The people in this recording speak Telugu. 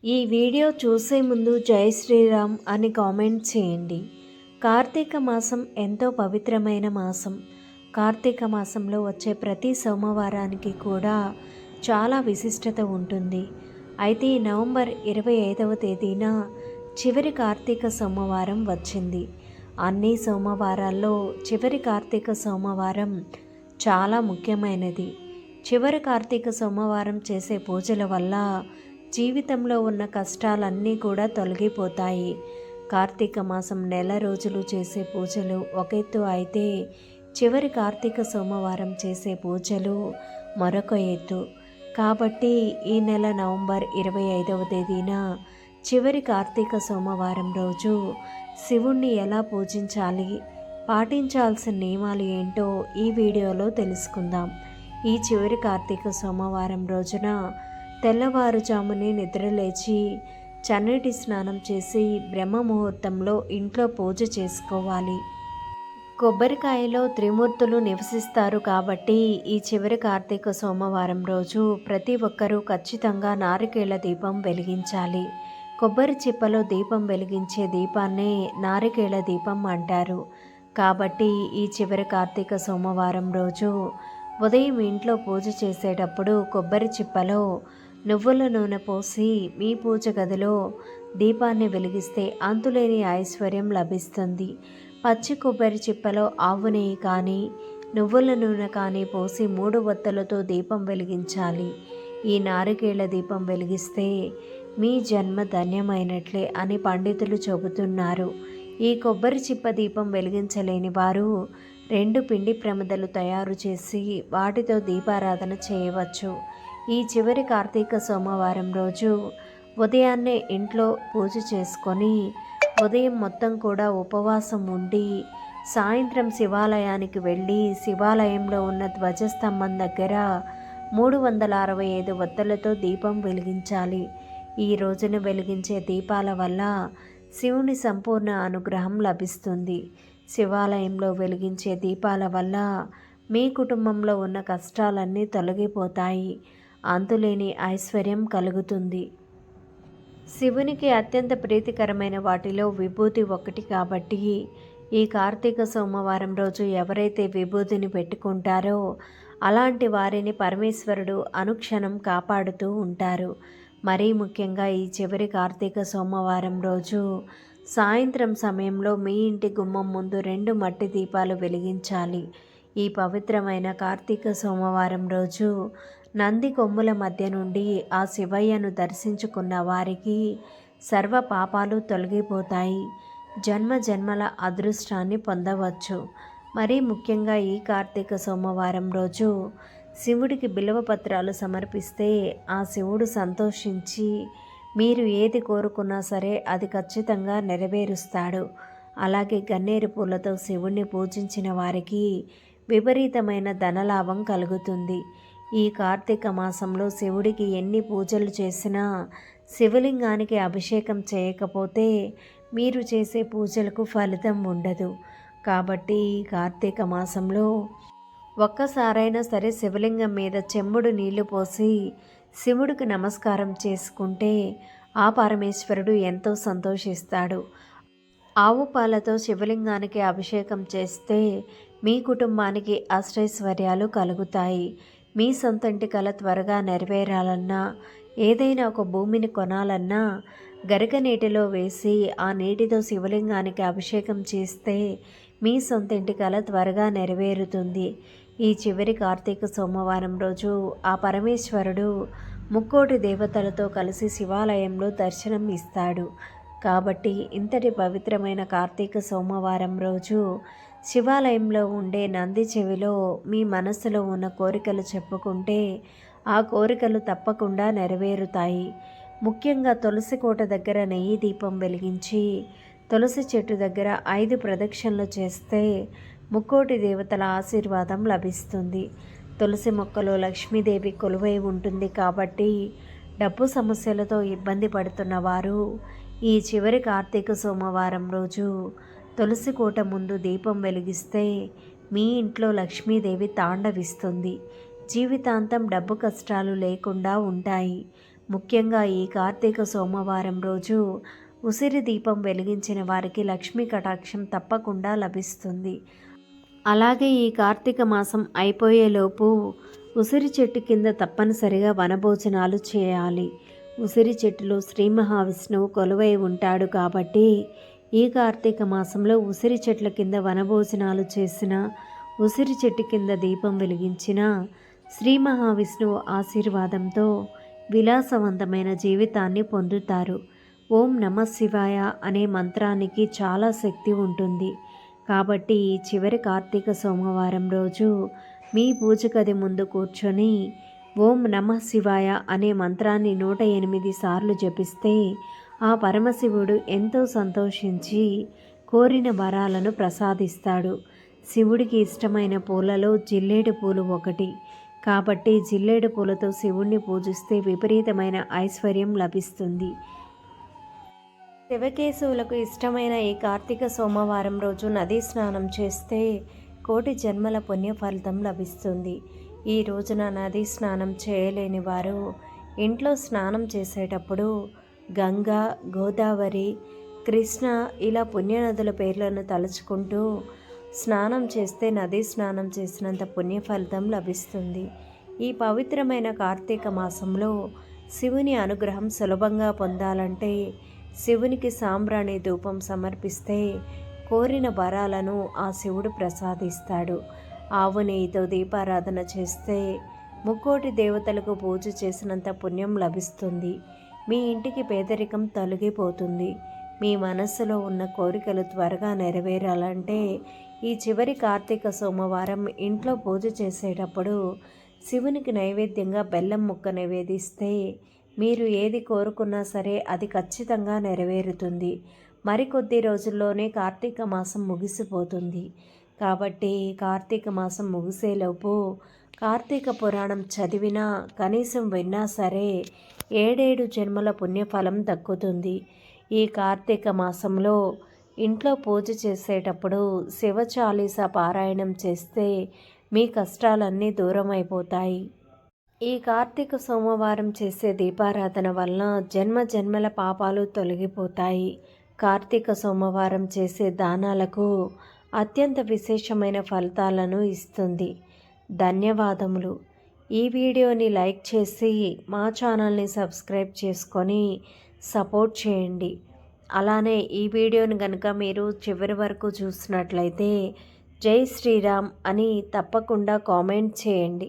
ఈ వీడియో చూసే ముందు జై శ్రీరామ్ అని కామెంట్ చేయండి. కార్తీక మాసం ఎంతో పవిత్రమైన మాసం. కార్తీక మాసంలో వచ్చే ప్రతి సోమవారానికి కూడా చాలా విశిష్టత ఉంటుంది. అయితే నవంబర్ 25వ తేదీన చివరి కార్తీక సోమవారం వచ్చింది. అన్ని సోమవారాల్లో చివరి కార్తీక సోమవారం చాలా ముఖ్యమైనది. చివరి కార్తీక సోమవారం చేసే పూజల వల్ల జీవితంలో ఉన్న కష్టాలన్నీ కూడా తొలగిపోతాయి. కార్తీక మాసం నెల రోజులు చేసే పూజలు ఒక ఎత్తు అయితే చివరి కార్తీక సోమవారం చేసే పూజలు మరొక ఎత్తు. కాబట్టి ఈ నెల నవంబర్ 25వ తేదీన చివరి కార్తీక సోమవారం రోజు శివుణ్ణి ఎలా పూజించాలి, పాటించాల్సిన నియమాలు ఏంటో ఈ వీడియోలో తెలుసుకుందాం. ఈ చివరి కార్తీక సోమవారం రోజున తెల్లవారుజామునే నిద్రలేచి చన్నటి స్నానం చేసి బ్రహ్మ ముహూర్తంలో ఇంట్లో పూజ చేసుకోవాలి. కొబ్బరికాయలో త్రిమూర్తులు నివసిస్తారు కాబట్టి ఈ చివరి కార్తీక సోమవారం రోజు ప్రతి ఒక్కరూ ఖచ్చితంగా నారికేళ దీపం వెలిగించాలి. కొబ్బరి చిప్పలో దీపం వెలిగించే దీపాన్నే నారికేళ దీపం అంటారు. కాబట్టి ఈ చివరి కార్తీక సోమవారం రోజు ఉదయం ఇంట్లో పూజ చేసేటప్పుడు కొబ్బరి చిప్పలో నువ్వుల నూనె పోసి మీ పూజ గదిలో దీపాన్ని వెలిగిస్తే అంతులేని ఐశ్వర్యం లభిస్తుంది. పచ్చి కొబ్బరి చిప్పలో ఆవు నెయ్యి కానీ నువ్వుల నూనె కానీ పోసి 3 ఒత్తులతో దీపం వెలిగించాలి. ఈ నారికేళ దీపం వెలిగిస్తే మీ జన్మ ధన్యమైనట్లే అని పండితులు చెబుతున్నారు. ఈ కొబ్బరి చిప్ప దీపం వెలిగించలేని వారు 2 పిండి ప్రమిదలు తయారు చేసి వాటితో దీపారాధన చేయవచ్చు. ఈ చివరి కార్తీక సోమవారం రోజు ఉదయాన్నే ఇంట్లో పూజ చేసుకొని ఉదయం మొత్తం కూడా ఉపవాసం ఉండి సాయంత్రం శివాలయానికి వెళ్ళి శివాలయంలో ఉన్న ధ్వజస్తంభం దగ్గర 365 ఒత్తులతో దీపం వెలిగించాలి. ఈ రోజున వెలిగించే దీపాల వల్ల శివుని సంపూర్ణ అనుగ్రహం లభిస్తుంది. శివాలయంలో వెలిగించే దీపాల వల్ల మీ కుటుంబంలో ఉన్న కష్టాలన్నీ తొలగిపోతాయి. అంతులేని ఐశ్వర్యం కలుగుతుంది. శివునికి అత్యంత ప్రీతికరమైన వాటిలో విభూతి ఒకటి కాబట్టి ఈ కార్తీక సోమవారం రోజు ఎవరైతే విభూతిని పెట్టుకుంటారో అలాంటి వారిని పరమేశ్వరుడు అనుక్షణం కాపాడుతూ ఉంటారు. మరీ ముఖ్యంగా ఈ చివరి కార్తీక సోమవారం రోజు సాయంత్రం సమయంలో మీ ఇంటి గుమ్మం ముందు 2 మట్టి దీపాలు వెలిగించాలి. ఈ పవిత్రమైన కార్తీక సోమవారం రోజు నంది కొమ్ముల మధ్య నుండి ఆ శివయ్యను దర్శించుకున్న వారికి సర్వ పాపాలు తొలగిపోతాయి. జన్మ జన్మల అదృష్టాన్ని పొందవచ్చు. మరీ ముఖ్యంగా ఈ కార్తీక సోమవారం రోజు శివుడికి బిల్వపత్రాలు సమర్పిస్తే ఆ శివుడు సంతోషించి మీరు ఏది కోరుకున్నా సరే అది ఖచ్చితంగా నెరవేరుస్తాడు. అలాగే గన్నేరు పూలతో శివుణ్ణి పూజించిన వారికి విపరీతమైన ధనలాభం కలుగుతుంది. ఈ కార్తీక మాసంలో శివుడికి ఎన్ని పూజలు చేసినా శివలింగానికి అభిషేకం చేయకపోతే మీరు చేసే పూజలకు ఫలితం ఉండదు. కాబట్టి ఈ కార్తీక మాసంలో ఒక్కసారైనా సరే శివలింగం మీద చెంబుడు నీళ్లు పోసి శివుడికి నమస్కారం చేసుకుంటే ఆ పరమేశ్వరుడు ఎంతో సంతోషిస్తాడు. ఆవు పాలతో శివలింగానికి అభిషేకం చేస్తే మీ కుటుంబానికి అష్టైశ్వర్యాలు కలుగుతాయి. మీ సొంతంటి కల త్వరగా నెరవేరాలన్నా ఏదైనా ఒక భూమిని కొనాలన్నా గరిక నీటిలో వేసి ఆ నీటితో శివలింగానికి అభిషేకం చేస్తే మీ సొంతంటి కల త్వరగా నెరవేరుతుంది. ఈ చివరి కార్తీక సోమవారం రోజు ఆ పరమేశ్వరుడు ముక్కోటి దేవతలతో కలిసి శివాలయంలో దర్శనం ఇస్తాడు. కాబట్టి ఇంతటి పవిత్రమైన కార్తీక సోమవారం రోజు శివాలయంలో ఉండే నంది చెవిలో మీ మనసులో ఉన్న కోరికలు చెప్పుకుంటే ఆ కోరికలు తప్పకుండా నెరవేరుతాయి. ముఖ్యంగా తులసి కోట దగ్గర నెయ్యి దీపం వెలిగించి తులసి చెట్టు దగ్గర 5 ప్రదక్షిణలు చేస్తే ముక్కోటి దేవతల ఆశీర్వాదం లభిస్తుంది. తులసి మొక్కలో లక్ష్మీదేవి కొలువై ఉంటుంది కాబట్టి డబ్బు సమస్యలతో ఇబ్బంది పడుతున్న వారు ఈ చివరి కార్తీక సోమవారం రోజు తులసి కోట ముందు దీపం వెలిగిస్తే మీ ఇంట్లో లక్ష్మీదేవి తాండవిస్తుంది. జీవితాంతం డబ్బు కష్టాలు లేకుండా ఉంటాయి. ముఖ్యంగా ఈ కార్తీక సోమవారం రోజు ఉసిరి దీపం వెలిగించిన వారికి లక్ష్మీ కటాక్షం తప్పకుండా లభిస్తుంది. అలాగే ఈ కార్తీక మాసం అయిపోయేలోపు ఉసిరి చెట్టు కింద తప్పనిసరిగా వనభోజనాలు చేయాలి. ఉసిరి చెట్టులో శ్రీ మహావిష్ణువు కొలువై ఉంటాడు కాబట్టి ఈ కార్తీక మాసంలో ఉసిరి చెట్ల కింద వనభోజనాలు చేసిన, ఉసిరి చెట్టు కింద దీపం వెలిగించిన శ్రీ మహావిష్ణువు ఆశీర్వాదంతో విలాసవంతమైన జీవితాన్ని పొందుతారు. ఓం నమ శివాయ అనే మంత్రానికి చాలా శక్తి ఉంటుంది. కాబట్టి ఈ చివరి కార్తీక సోమవారం రోజు మీ పూజ గది ముందు కూర్చొని ఓం నమ శివాయ అనే మంత్రాన్ని 108 సార్లు జపిస్తే ఆ పరమశివుడు ఎంతో సంతోషించి కోరిన వరాలను ప్రసాదిస్తాడు. శివుడికి ఇష్టమైన పూలలో జిల్లేడు పూలు ఒకటి. కాబట్టి జిల్లేడు పూలతో శివుణ్ణి పూజిస్తే విపరీతమైన ఐశ్వర్యం లభిస్తుంది. శివకేశవులకు ఇష్టమైన ఈ కార్తీక సోమవారం రోజు నదీ స్నానం చేస్తే కోటి జన్మల పుణ్య ఫలితం లభిస్తుంది. ఈ రోజున నదీ స్నానం చేయలేని వారు ఇంట్లో స్నానం చేసేటప్పుడు గంగా, గోదావరి, కృష్ణ ఇలా పుణ్యనదుల పేర్లను తలుచుకుంటూ స్నానం చేస్తే నదీ స్నానం చేసినంత పుణ్య ఫలితం లభిస్తుంది. ఈ పవిత్రమైన కార్తీక మాసంలో శివుని అనుగ్రహం సులభంగా పొందాలంటే శివునికి సాంబ్రాణి ధూపం సమర్పిస్తే కోరిన వరాలను ఆ శివుడు ప్రసాదిస్తాడు. ఆవు నెయ్యితో దీపారాధన చేస్తే ముక్కోటి దేవతలకు పూజ చేసినంత పుణ్యం లభిస్తుంది. మీ ఇంటికి పేదరికం తొలగిపోతుంది. మీ మనస్సులో ఉన్న కోరికలు త్వరగా నెరవేరాలంటే ఈ చివరి కార్తీక సోమవారం ఇంట్లో పూజ చేసేటప్పుడు శివునికి నైవేద్యంగా బెల్లం ముక్క నివేదిస్తే మీరు ఏది కోరుకున్నా సరే అది ఖచ్చితంగా నెరవేరుతుంది. మరికొద్ది రోజుల్లోనే కార్తీక మాసం ముగిసిపోతుంది. కాబట్టి కార్తీక మాసం ముగిసేలోపు కార్తీక పురాణం చదివినా కనీసం విన్నా సరే 7 జన్మల పుణ్యఫలం దక్కుతుంది. ఈ కార్తీక మాసంలో ఇంట్లో పూజ చేసేటప్పుడు శివ చాలీసా పారాయణం చేస్తే మీ కష్టాలన్నీ దూరం అయిపోతాయి. ఈ కార్తీక సోమవారం చేసే దీపారాధన వలన జన్మల పాపాలు తొలగిపోతాయి. కార్తీక సోమవారం చేసే దానాలకు అత్యంత విశేషమైన ఫలితాలను ఇస్తుంది. ధన్యవాదములు. ఈ వీడియోని లైక్ చేసి మా ఛానల్ని సబ్స్క్రైబ్ చేసుకొని సపోర్ట్ చేయండి. అలానే ఈ వీడియోని కనుక మీరు చివరి వరకు చూసినట్లయితే జై శ్రీరామ్ అని తప్పకుండా కామెంట్ చేయండి.